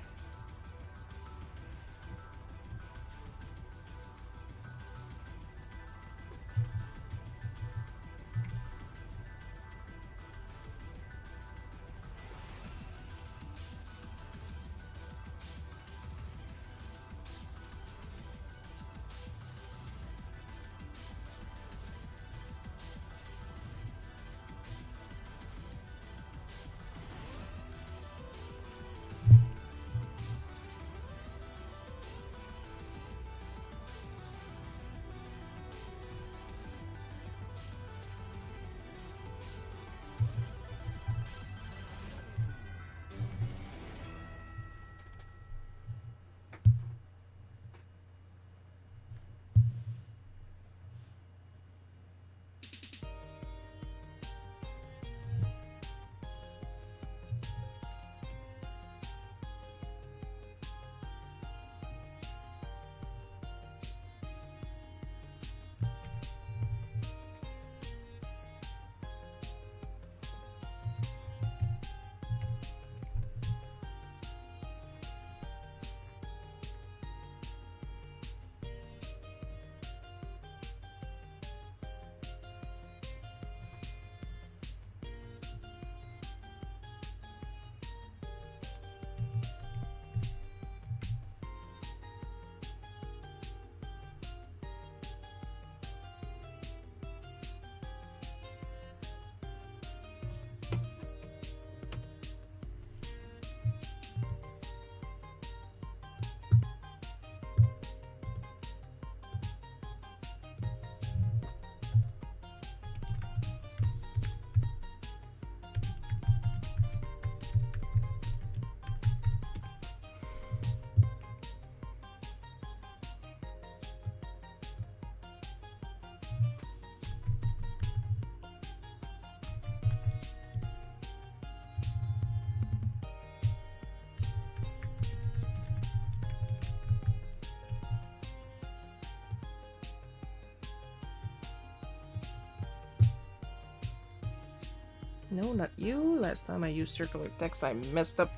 No, not you. Last time I used circular text, I messed up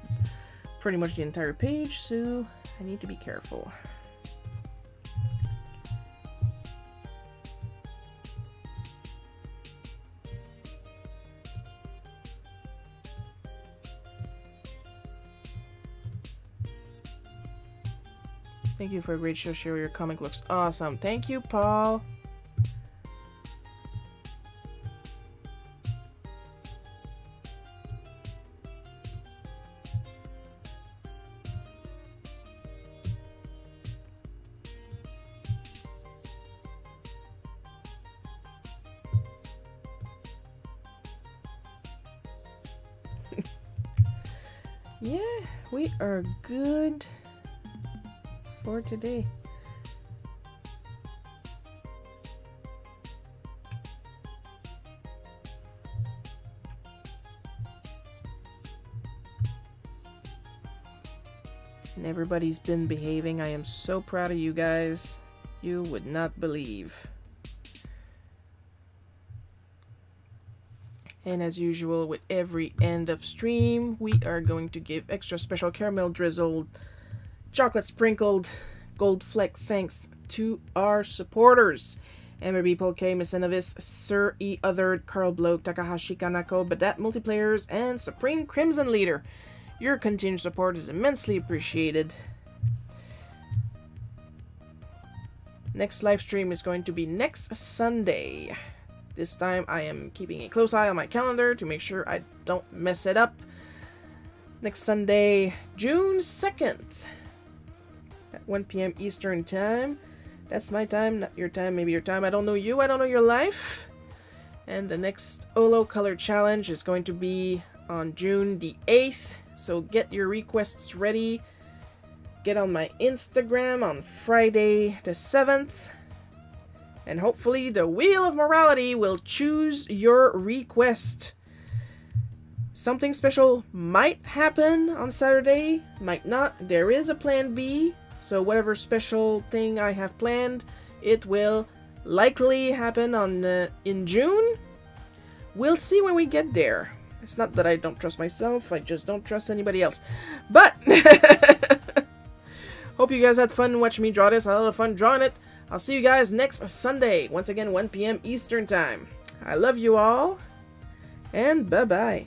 pretty much the entire page, so I need to be careful. Thank you for a great show, Cheryl. Your comic looks awesome. Thank you, Paul. Yeah, we are good for today. And everybody's been behaving. I am so proud of you guys. You would not believe. And as usual, with every end of stream, we are going to give extra special caramel drizzled, chocolate sprinkled, gold fleck thanks to our supporters. Amber People, K. Misenovis, Sir E. Othered, Carl Bloke, Takahashi Kanako, Badat Multiplayers, and Supreme Crimson Leader. Your continued support is immensely appreciated. Next live stream is going to be next Sunday. This time I am keeping a close eye on my calendar to make sure I don't mess it up. Next Sunday, June 2nd at 1 p.m. Eastern Time. That's my time, not your time, maybe your time. I don't know you, I don't know your life. And the next Olo Color Challenge is going to be on June the 8th. So get your requests ready. Get on my Instagram on Friday the 7th. And hopefully the Wheel of Morality will choose your request. Something special might happen on Saturday, might not. There is a plan B. So whatever special thing I have planned, it will likely happen in June. We'll see when we get there. It's not that I don't trust myself, I just don't trust anybody else. But hope you guys had fun watching me draw this. I had a lot of fun drawing it. I'll see you guys next Sunday, once again 1 p.m. Eastern Time. I love you all, and bye-bye.